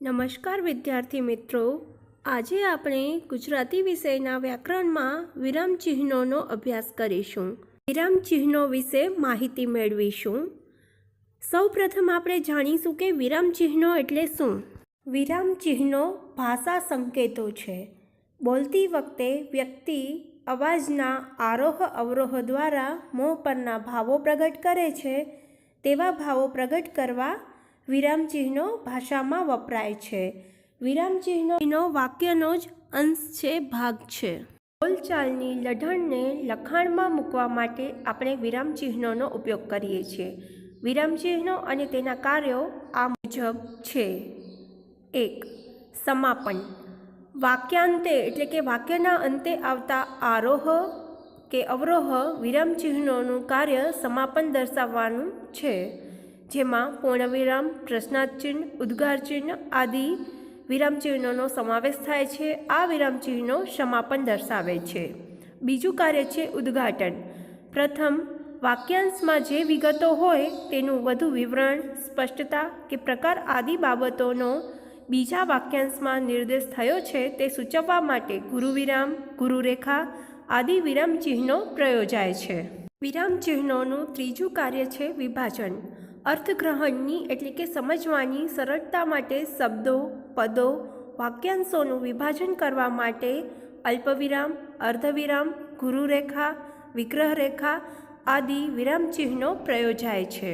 નમસ્કાર વિદ્યાર્થી મિત્રો, આજે આપણે ગુજરાતી વિષયના વ્યાકરણમાં વિરામચિહ્નોનો અભ્યાસ કરીશું. વિરામચિહ્નો વિશે માહિતી મેળવીશું. સૌપ્રથમ આપણે જાણીશું કે વિરામચિહ્નો એટલે શું. વિરામચિહ્નો ભાષા સંકેતો છે. બોલતી વખતે વ્યક્તિ અવાજના આરોહ અવરોહ દ્વારા મોં પરના ભાવો પ્રગટ કરે છે. તેવા ભાવો પ્રગટ કરવા વિરામચિહ્નો ભાષામાં વપરાય છે. વિરામચિહ્નો વાક્યનો જ અંશ છે, ભાગ છે. બોલચાલની લઢણને લખાણમાં મૂકવા માટે આપણે વિરામચિહ્નોનો ઉપયોગ કરીએ છીએ. વિરામચિહ્નો અને તેના કાર્યો આ મુજબ છે. 1. સમાપન. વાક્યાંતે એટલે કે વાક્યના અંતે આવતા આરોહ કે અવરોહ વિરામચિહ્નોનું કાર્ય સમાપન દર્શાવવાનું છે, જેમાં પૂર્ણવિરામ, પ્રશ્નાર્થચિહ્ન, ઉદ્ગારચિહ્ન આદિ વિરામચિહ્નોનો સમાવેશ થાય છે. આ વિરામચિહ્નો સમાપન દર્શાવે છે. બીજું કાર્ય છે ઉદ્ઘાટન. પ્રથમ વાક્યાંશમાં જે વિગતો હોય તેનું વધુ વિવરણ, સ્પષ્ટતા કે પ્રકાર આદિ બાબતોનો બીજા વાક્યાંશમાં નિર્દેશ થયો છે તે સૂચવવા માટે ગુરુવિરામ, ગુરુરેખા આદિ વિરામચિહ્નો પ્રયોજાય છે. વિરામચિહ્નોનું ત્રીજું કાર્ય છે વિભાજન. અર્થગ્રહણની એટલે કે સમજવાની સરળતા માટે શબ્દો, પદો, વાક્યાંશોનું વિભાજન કરવા માટે અલ્પવિરામ, અર્ધવિરામ, ગુરુરેખા, વિગ્રહરેખા આદિ વિરામચિહ્નો પ્રયોજાય છે.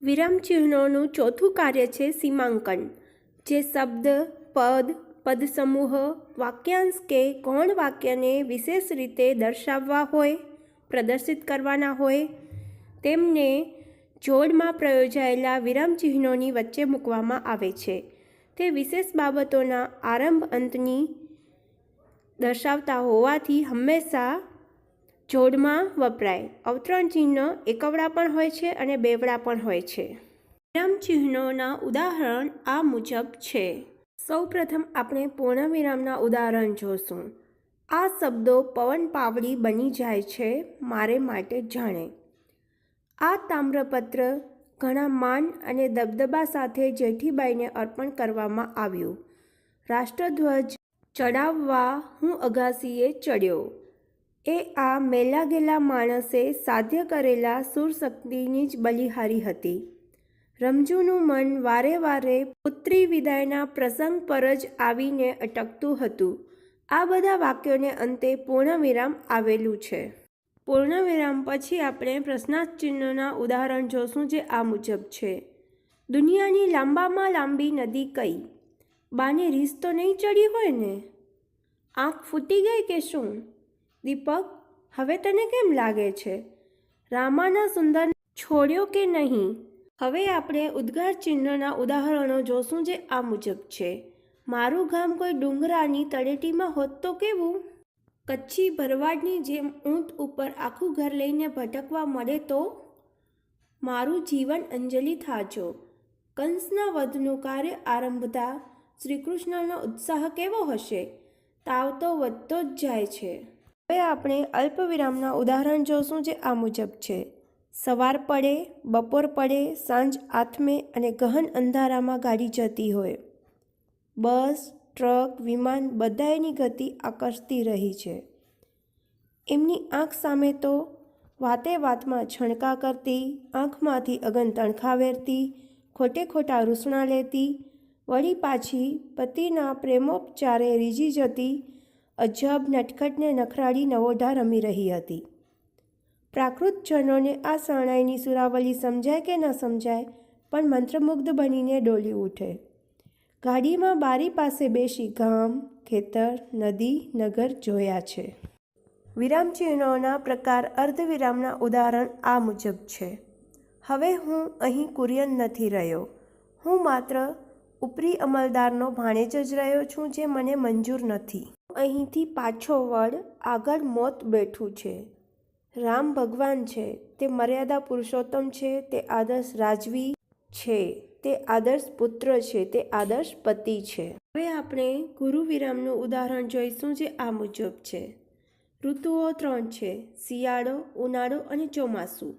વિરામચિહ્નોનું ચોથું કાર્ય છે સીમાંકન. જે શબ્દ, પદ, પદસમૂહ, વાક્યાંશ કે ગૌણ વાક્યને વિશેષ રીતે દર્શાવવા હોય, પ્રદર્શિત કરવાના હોય, તેમને જોડમાં પ્રયોજાયેલા વિરામચિહ્નોની વચ્ચે મૂકવામાં આવે છે. તે વિશેષ બાબતોના આરંભ અંતની દર્શાવતા હોવાથી હંમેશા જોડમાં વપરાય. અવતરણ ચિહ્ન એકવડા પણ હોય છે અને બેવડા પણ હોય છે. વિરામચિહ્નોના ઉદાહરણ આ મુજબ છે. સૌપ્રથમ આપણે પૂર્ણવિરામના ઉદાહરણ જોશું. આ શબ્દો પવન પાવડી બની જાય છે, મારે માટે જાણે. આ તામ્રપત્ર ઘણા માન અને દબદબા સાથે જેઠીબાઈને અર્પણ કરવામાં આવ્યું. રાષ્ટ્રધ્વજ ચડાવવા હું અગાસીએ ચડ્યો. એ આ મેલા ગેલા માણસે સાધ્ય કરેલા સુરશક્તિની જ બલિહારી હતી. રમજૂનું મન વારે વારે પુત્રી વિદાયના પ્રસંગ પર જ આવીને અટકતું હતું. આ બધા વાક્યોને અંતે પૂર્ણવિરામ આવેલું છે. પૂર્ણવિરામ પછી આપણે પ્રશ્નાર્થ ચિહ્નના ઉદાહરણ જોશું, જે આ મુજબ છે. દુનિયાની લાંબામાં લાંબી નદી કઈ? બાને રીસ તો નહીં ચડી હોય ને? આંખ ફૂટી ગઈ કે શું? દીપક, હવે તને કેમ લાગે છે? રામાના સુંદર છોડ્યો કે નહીં? હવે આપણે ઉદ્ગાર ચિહ્નના ઉદાહરણો જોશું, જે આ મુજબ છે. મારું ગામ કોઈ ડુંગરાની તળેટીમાં હોત તો કેવું? કચ્છી ભરવાડની જેમ ઊંટ ઉપર આખું ઘર લઈને ભટકવા મળે તો? મારું જીવન અંજલિ થાજો. કંસના વધનું કાર્ય આરંભતા શ્રીકૃષ્ણનો ઉત્સાહ કેવો હશે? તાવ તો વધતો જ જાય છે. હવે આપણે અલ્પવિરામના ઉદાહરણ જોશું, જે આ મુજબ છે. સવાર પડે, બપોર પડે, સાંજ આથમે અને ગહન અંધારામાં ગાડી જતી હોય. બસ, ટ્રક, વિમાન બધાયની ગતિ આકર્ષતી રહી છે. એમની આંખ સામે તો વાતે વાતમાં છણકા કરતી, આંખમાંથી અગન તણખા વેરતી, ખોટે ખોટા રૂસણા લેતી, વળી પાછી પતિના પ્રેમોપચારે રીઝી જતી અજબ નટખટને નખરાળી નવોઢા રમી રહી હતી. પ્રાકૃતજનોને આ શરણાઈની સુરાવલી સમજાય કે ન સમજાય, પણ મંત્રમુગ્ધ બનીને ડોલી ઉઠે. ગાડીમાં બારી પાસે બેસી ગામ, ખેતર, નદી, નગર જોયા છે. વિરામચિહ્નોના પ્રકાર અર્ધવિરામના ઉદાહરણ આ મુજબ છે. હવે હું અહીં કુરિયન નથી રહ્યો. હું માત્ર ઉપરી અમલદારનો ભાણેજ જ રહ્યો છું, જે મને મંજૂર નથી. અહીંથી પાછો વળ, આગળ મોત બેઠું છે. રામ ભગવાન છે, તે મર્યાદા પુરુષોત્તમ છે, તે આદર્શ રાજવી છે, તે આદર્શ પુત્ર છે, તે આદર્શ પતિ છે. હવે આપણે ગુરુવિરામનું ઉદાહરણ જોઈશું, જે આ મુજબ છે. ઋતુઓ 3 છે: શિયાળો, ઉનાળો અને ચોમાસું.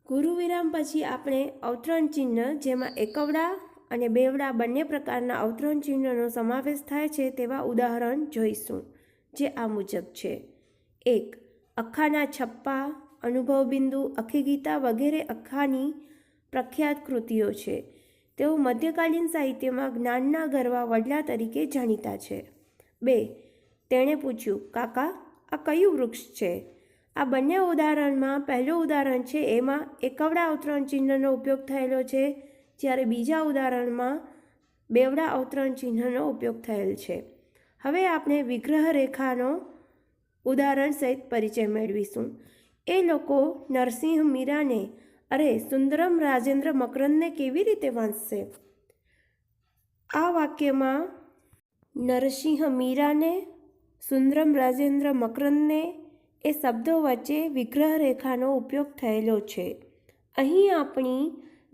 ગુરુવિરામ પછી આપણે અવતરણ ચિહ્ન, જેમાં એકવડા અને બેવડા બંને પ્રકારના અવતરણ ચિહ્નોનો સમાવેશ થાય છે તેવા ઉદાહરણ જોઈશું, જે આ મુજબ છે. 1. અખાના છપ્પા, અનુભવ બિંદુ, અખી ગીતા વગેરે અખાની પ્રખ્યાત કૃતિઓ છે. તેઓ મધ્યકાલીન સાહિત્યમાં જ્ઞાનના ગરવા વડલા તરીકે જાણીતા છે. 2. તેણે પૂછ્યું, કાકા, આ કયું વૃક્ષ છે? આ બંને ઉદાહરણમાં પહેલું ઉદાહરણ છે એમાં એકવડા અવતરણ ચિહ્નનો ઉપયોગ થયેલો છે, જ્યારે બીજા ઉદાહરણમાં બેવડા અવતરણ ચિહ્નનો ઉપયોગ થયેલ છે. હવે આપણે વિગ્રહ રેખાનો ઉદાહરણ સહિત પરિચય મેળવીશું. એ લોકો નરસિંહ મીરાને સુંદરમ રાજેન્દ્ર મકરંદને કેવી રીતે વાંચશે? આ વાક્યમાં નરસિંહ મીરાને, સુંદરમ રાજેન્દ્ર મકરંદને એ શબ્દો વચ્ચે વિગ્રહ રેખાનો ઉપયોગ થયેલો છે. અહીં આપણી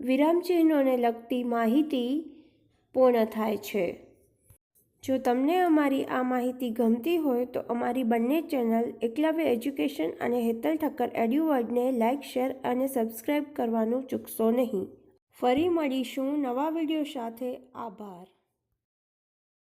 વિરામચિહ્નોને લગતી માહિતી પૂર્ણ થાય છે. જો તમને અમારી આ માહિતી ગમતી હોય તો અમારી બંને ચેનલ એકલવ્ય એજ્યુકેશન અને હેતલ ઠક્કર એડ્યુવર્લ્ડને લાઇક, શેર અને સબસ્ક્રાઇબ કરવાનું ચૂકશો નહીં. ફરી મળીશું નવા વિડીયો સાથે. આભાર.